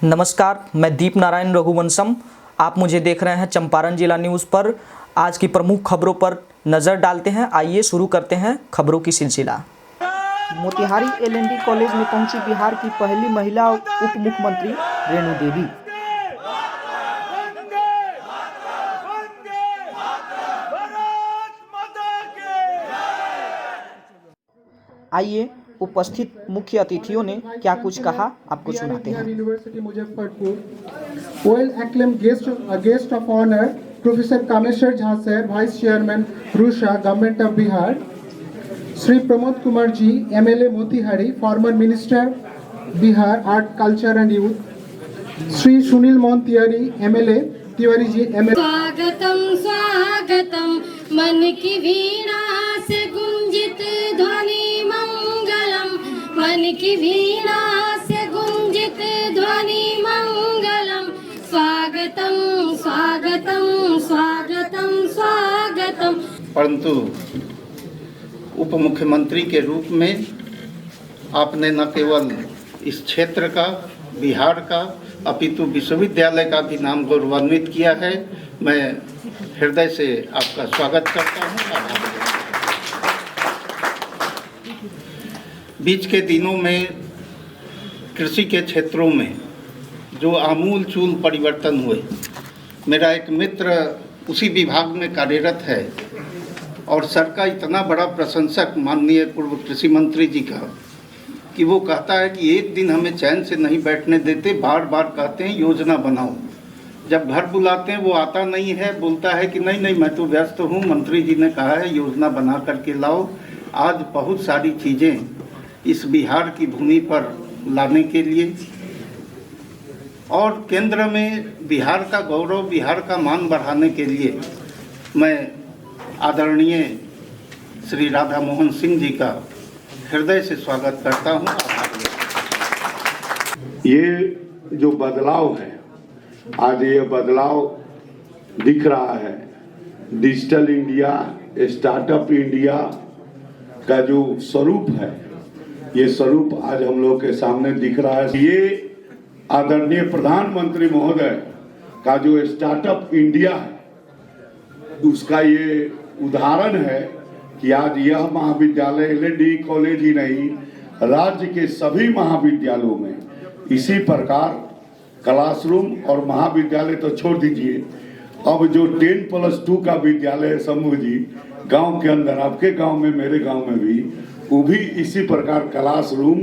नमस्कार, मैं दीप नारायण रघुवंशम। आप मुझे देख रहे हैं चंपारण जिला न्यूज़ पर। आज की प्रमुख खबरों पर नज़र डालते हैं। आइए शुरू करते हैं खबरों की सिलसिला। मोतिहारी एलएनडी कॉलेज में पहुंची बिहार की पहली महिला उप मुख्यमंत्री रेणु देवी। आइए उपस्थित मुख्य अतिथियों ने क्या कुछ कहा, आपको सुनाते हैं। University Muzaffarpur well acclaimed guest of honor professor Kameshwar Jha sir, vice chairman RUSA government of Bihar, Shri Pramod Kumar ji MLA Motihari, former minister Bihar art culture and youth, Shri Sunil Mohan Tiwari MLA Tiwari ji MLA. स्वागतम स्वागतम मन की वीणा से गुंजित ध्वनि मंगलम, मन की वीणा से गुंजित ध्वनि मंगलम, स्वागतम स्वागतम स्वागतम स्वागतम। परंतु उप मुख्यमंत्री के रूप में आपने न केवल इस क्षेत्र का, बिहार का, अपितु विश्वविद्यालय का भी नाम गौरवान्वित किया है। मैं हृदय से आपका स्वागत करता हूँ। बीच के दिनों में कृषि के क्षेत्रों में जो आमूल चूल परिवर्तन हुए, मेरा एक मित्र उसी विभाग में कार्यरत है और सर का इतना बड़ा प्रशंसक माननीय पूर्व कृषि मंत्री जी का कि वो कहता है कि एक दिन हमें चैन से नहीं बैठने देते, बार बार कहते हैं योजना बनाओ। जब घर बुलाते हैं वो आता नहीं है, बोलता है कि नहीं नहीं मैं तो व्यस्त हूँ, मंत्री जी ने कहा है योजना बना करके लाओ। आज बहुत सारी चीज़ें इस बिहार की भूमि पर लाने के लिए और केंद्र में बिहार का गौरव, बिहार का मान बढ़ाने के लिए मैं आदरणीय श्री राधा मोहन सिंह जी का हृदय से स्वागत करता हूँ। ये जो बदलाव है, आज ये बदलाव दिख रहा है। डिजिटल इंडिया, स्टार्टअप इंडिया का जो स्वरूप है, ये स्वरूप आज हम लोग के सामने दिख रहा है। ये आदरणीय प्रधानमंत्री महोदय का जो स्टार्टअप इंडिया है, उसका ये उदाहरण है कि आज यह महाविद्यालय एलएनडी कॉलेज ही नहीं, राज्य के सभी महाविद्यालयों में इसी प्रकार क्लासरूम और महाविद्यालय तो छोड़ दीजिए, अब जो 10+2 का विद्यालय है समूह जी गांव के अंदर, आपके गांव में, मेरे गांव में भी, वो भी इसी प्रकार क्लासरूम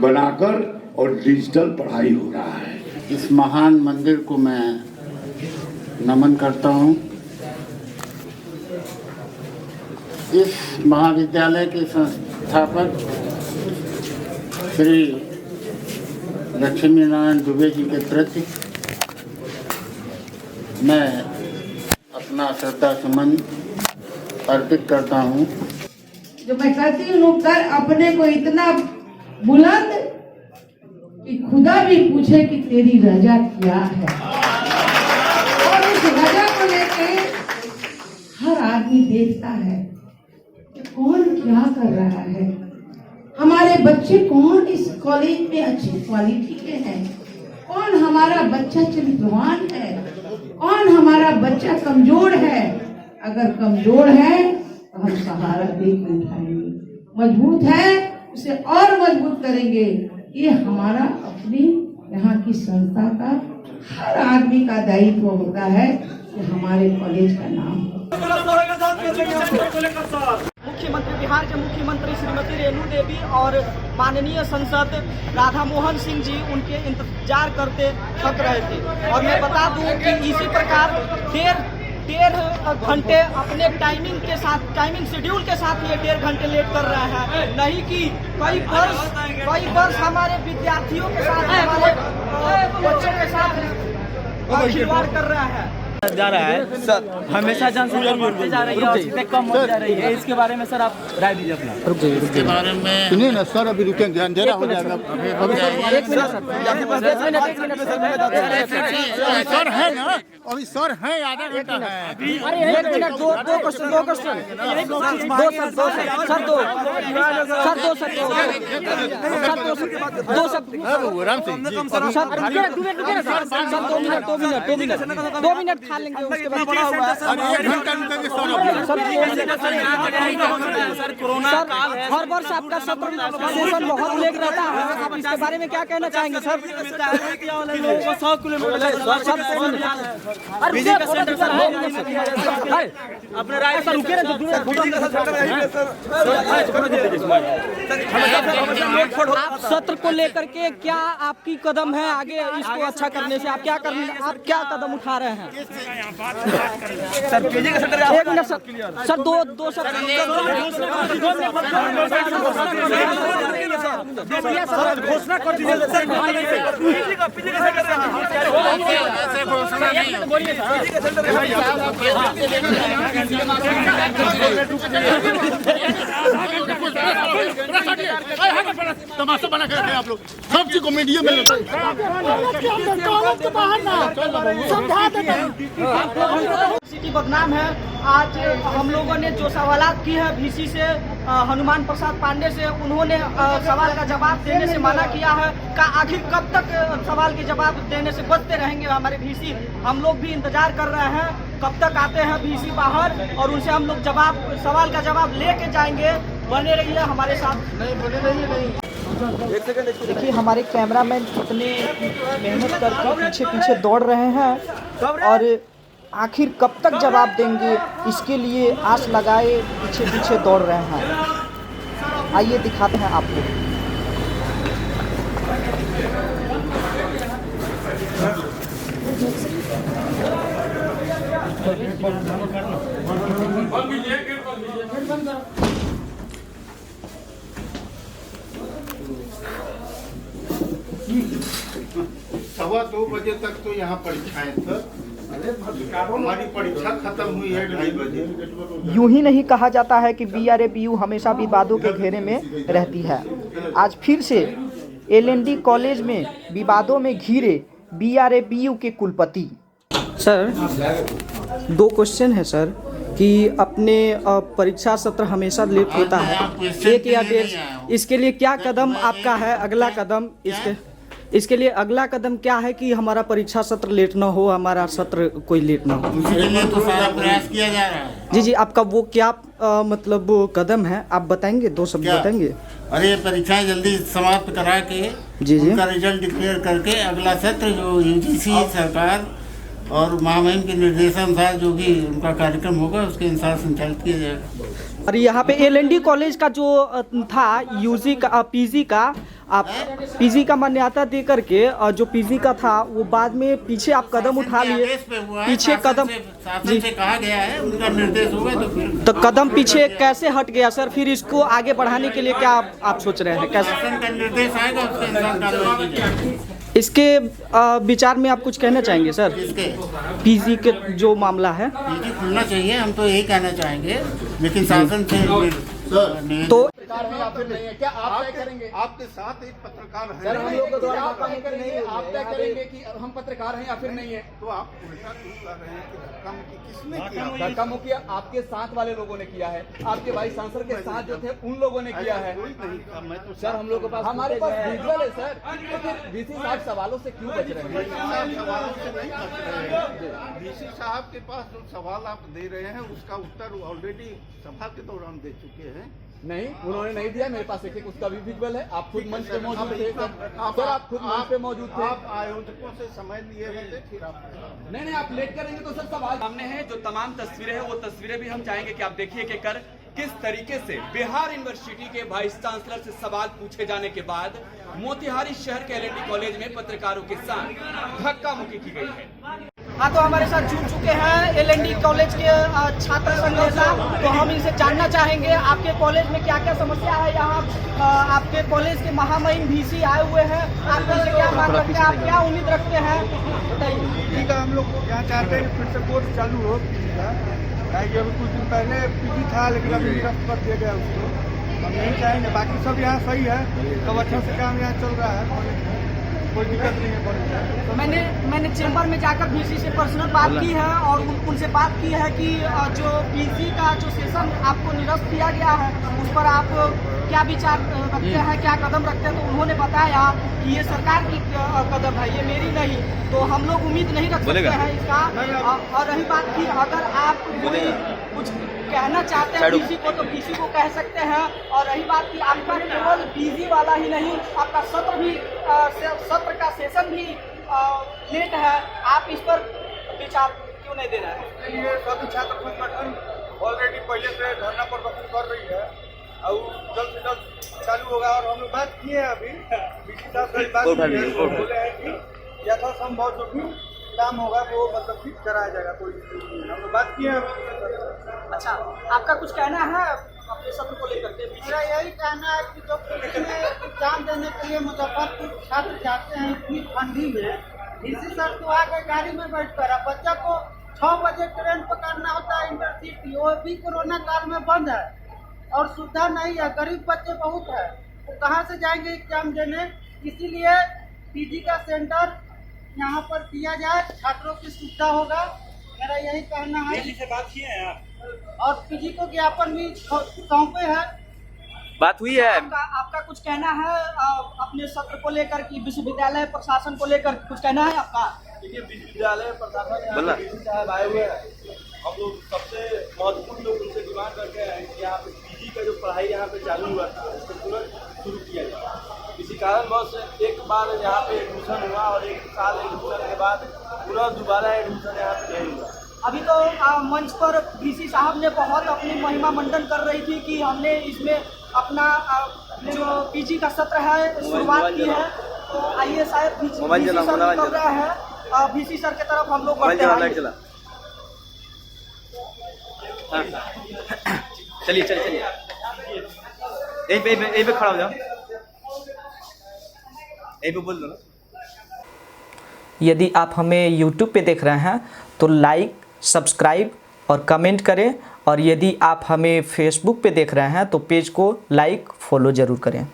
बनाकर और डिजिटल पढ़ाई हो रहा है। इस महान मंदिर को मैं नमन करता हूँ। इस महाविद्यालय के संस्थापक श्री लक्ष्मी नारायण दुबे जी के प्रति मैं अपना श्रद्धा सुमन अर्पित करता हूँ। जो मैं कहती हूँ, कर अपने को इतना बुलंद कि खुदा भी पूछे कि तेरी रजा क्या है, और उस रजा को लेके हर आदमी देखता है कि कौन क्या कर रहा है, हमारे बच्चे कौन इस कॉलेज में अच्छी क्वालिटी के हैं, कौन हमारा बच्चा चरित्रवान है, कौन हमारा बच्चा कमजोर है। अगर कमजोर है तो हम सहारा देकर उठाएंगे, मजबूत है उसे और मजबूत करेंगे। ये हमारा अपनी यहाँ की संस्था का हर आदमी का दायित्व होता है कि हमारे कॉलेज का नाम हो। मुख्यमंत्री, बिहार के मुख्यमंत्री श्रीमती रेणु देवी और माननीय सांसद राधा मोहन सिंह जी उनके इंतजार करते थक रहे थे। और मैं बता दूं कि इसी प्रकार डेढ़ घंटे अपने टाइमिंग शेड्यूल के साथ ये 1.5 घंटे लेट कर रहे हैं। नहीं कि कई वर्ष हमारे विद्यार्थियों के साथ, हमारे बच्चों के साथ खिलवाड़ कर रहा है। जा रहा है सर, हमेशा जनसंख्या बढ़ते जा रही है और सीटें कम होती जा रही है, इसके बारे में सर आप राय दीजिए अपना। इसके बारे में सुनिए ना सर, अभी रुकेंगे, अंधेरा हो जाएगा। सर है ना, अभी सर है, आधा घंटा है। दो क्वेश्चन दो मिनट खा लेंगे, उसके बाद बड़ा हुआ है अरे 1 घंटा रुकेंगे सर। कोरोना हर वर्ष आपका सत्र सेशन बहुत लेट रहता है, आप इसके बारे में क्या कहना चाहेंगे सर? 100 किलोमीटर अपने राय सर रुके आप सत्र को लेकर के क्या आपकी कदम है आगे इसको अच्छा करने से? आप क्या कदम उठा रहे हैं? सर एक मिनट सर, दो सर घोषणा कर तमाशा बना के रखे आप लोग, सब चीज को मीडिया में सिटी बदनाम है। आज हम लोगों ने जो सवालात की है VC से, हनुमान प्रसाद पांडे से, उन्होंने सवाल का जवाब देने से मना किया है। का आखिर कब तक सवाल के जवाब देने से बचते रहेंगे हमारे VC? हम लोग भी इंतजार कर रहे हैं कब तक आते हैं VC बाहर और उनसे हम लोग सवाल का जवाब लेके जाएंगे। बने रहिए हमारे साथ। देखिए हमारे कैमरामैन कितने मेहनत करके पीछे पीछे दौड़ रहे हैं और आखिर कब तक जवाब देंगे इसके लिए आस लगाए पीछे पीछे दौड़ रहे हैं। आइए दिखाते हैं आपको। सवा 2 बजे तक तो यहाँ परीक्षाएं सर, हमारी परीक्षा खत्म हुई है 2:30 बजे। यूं ही नहीं कहा जाता है कि BRABU हमेशा विवादों के घेरे में रहती है। आज फिर से LND कॉलेज में विवादों में घिरे BRABU के कुलपति। सर 2 क्वेश्चन है सर कि अपने परीक्षा सत्र हमेशा लेट होता है, 1 या 1.5, इसके लिए क्या कदम आपका है? अगला कदम इसके लिए अगला कदम क्या है कि हमारा परीक्षा सत्र लेट ना हो, हमारा सत्र कोई लेट ना हो? इसके लिए तो सारा प्रयास किया जा रहा है। जी आपका वो क्या मतलब वो कदम है, आप बताएंगे? 2 शब्द बताएंगे। अरे परीक्षाएं जल्दी समाप्त करा के जी उनका रिजल्ट डिक्लेयर करके अगला सत्र जो UGC सरकार और महामहिम के निर्देशानुसार जो भी उनका कार्यक्रम होगा उसके अनुसार संचालित किया जाएगा। और यहाँ पे LND कॉलेज का जो था UG का PG का, आप PG का मान्यता दे करके और जो PG का था वो बाद में पीछे आप कदम उठा लिए, पीछे कदम शासन से कहा गया है, उनका निर्देश होगा तो फिर तो कदम पीछे कैसे हट गया सर? फिर इसको आगे बढ़ाने के लिए क्या आप सोच रहे हैं? कैसे शासन का निर्देश आएगा उसके अनुसार कार्रवाई की जाएगी। इसके विचार में आप कुछ कहना चाहेंगे सर? किसके? PG के जो मामला है PG खुलना चाहिए, हम तो यही कहना चाहेंगे, लेकिन शासन से तो क्या आप तय करेंगे? आपके साथ एक पत्रकार है सर हम लोग के द्वारा आप तय करेंगे, आप तय करेंगे कि हम पत्रकार हैं या फिर नहीं है? तो आप उल्टा क्यों कर रहे हैं कि धक्का मुक्की किसने किया? धक्का मुक्की आपके साथ वाले लोगों ने किया है, आपके वाइस चांसलर के साथ जो थे उन लोगों ने किया है। कोई नहीं था, मैं तो सर हम लोग के पास हमारे पास विजुअल है सर, तो फिर VC साहब सवालों से क्यों बच रहे हैं? सवालों से नहीं बच रहे हैं। VC साहब के पास जो सवाल आप दे रहे हैं उसका उत्तर ऑलरेडी सभा के दौरान दे चुके हैं। नहीं, उन्होंने नहीं दिया। मेरे पास एक उसका भी विजुअल है। आप खुद मंच पे मौजूद थे सर, आप खुद मंच पे मौजूद थे। आप आयोजकों से समय लिए होते फिर आप नहीं आप लेट करेंगे तो सर सवाल सामने है। जो तमाम तस्वीरें हैं वो तस्वीरें भी हम चाहेंगे कि आप देखिए कि किस तरीके से बिहार यूनिवर्सिटी के वाइस चांसलर से सवाल पूछे जाने के बाद मोतिहारी शहर के LND कॉलेज में पत्रकारों के साथ धक्का मुक्की की गई है। हाँ, तो हमारे साथ जुड़ चुके हैं LND कॉलेज के छात्र संघ नेता। तो हम इनसे जानना चाहेंगे आपके कॉलेज में क्या क्या समस्या है। यहाँ आपके कॉलेज के महामहिम VC आए हुए हैं, आप इनसे क्या मांग रखते हैं, आप क्या उम्मीद रखते हैं, बताइए। ठीक है, हम लोग यहाँ चाहते हैं कि फिर से कोर्स चालू हो PG का, ताकि अभी कुछ दिन पहले PG था लेकिन अभी निरस्त कर दिया गया उसको। हम यही चाहेंगे, बाकी सब यहाँ सही है, सब अच्छा से काम यहाँ चल रहा है कॉलेज में, कोई दिक्कत नहीं है कॉलेज में। मैंने चैम्बर में जाकर VC से पर्सनल बात की है और उनसे बात की है कि जो PG का जो सेशन आपको निरस्त किया गया है उस पर आप क्या विचार रखते हैं, क्या कदम रखते हैं। तो उन्होंने बताया कि ये सरकार की कदम है, ये मेरी नहीं, तो हम लोग उम्मीद नहीं रख सकते हैं इसका। और रही बात की अगर आप कोई कुछ कहना चाहते हैं PG को तो PG को कह सकते हैं। और रही बात की आपका केवल PG वाला ही नहीं, आपका सत्र का सेशन भी लेट है, आप इस पर विचार क्यों नहीं दे रहे हैं? ये सभी छात्र संगठन ऑलरेडी पहले से धरना प्रदर्शन कर रही है और जल्द से जल्द चालू होगा। और हम लोग बात किए हैं अभी VC साहब से बात की है, तो बोले हैं कि यथासंभव जो भी काम होगा वो मतलब फिक्स कराया जाएगा, कोई हम लोग बात किए हैं। अच्छा, आपका कुछ कहना है अपने सत्र को लेकर के? मेरा यही कहना है कि जो पुलिस में एग्जाम देने के लिए मुजफ्फरपुर छात्र जाते हैं इतनी ठंडी में, VC सर तो आ गए गाड़ी में बैठ कर, बच्चा को 6 बजे ट्रेन पकड़ना होता है इंटरसिटी, वो भी कोरोना काल में बंद है और सुविधा नहीं है, गरीब बच्चे बहुत है, तो कहाँ से जाएंगे एग्जाम देने। इसीलिए PG का सेंटर यहाँ पर दिया जाए, छात्रों की सुविधा होगा, मेरा यही कहना है। PG से बात किए हैं आप? और PG को ज्ञापन भी सौंपे है, बात हुई है। आपका कुछ कहना है अपने सत्र को लेकर कि विश्वविद्यालय प्रशासन को लेकर कुछ कहना है आपका? देखिए, विश्वविद्यालय प्रशासन साहब आए हुए हैं, हम लोग सबसे महत्वपूर्ण लोग उनसे डिमांड करते हैं कि यहाँ पे PG का जो पढ़ाई यहाँ पे चालू हुआ था उसको तुरंत शुरू किया जाए। किसी कारणवश एक बार यहाँ पे एडमिशन हुआ और 1 साल एडमिशन के बाद पूरा दोबारा एडमिशन यहाँ पे नहीं हुआ। अभी तो मंच पर VC साहब ने बहुत अपनी महिमा मंडन कर रही थी कि हमने इसमें अपना जो PG का सत्र है शुरुआत की है। तो आइए शायद VC सर कर रहा है, VC सर की तरफ हम लोग बढ़ते हैं। चलिए यहीं पे खड़ा हो जाओ, यहीं पे बोल दो ना। यदि आप हमें YouTube पे देख रहे हैं तो लाइक, सब्सक्राइब और कमेंट करें, और यदि आप हमें Facebook पे देख रहे हैं तो पेज को लाइक, फॉलो ज़रूर करें।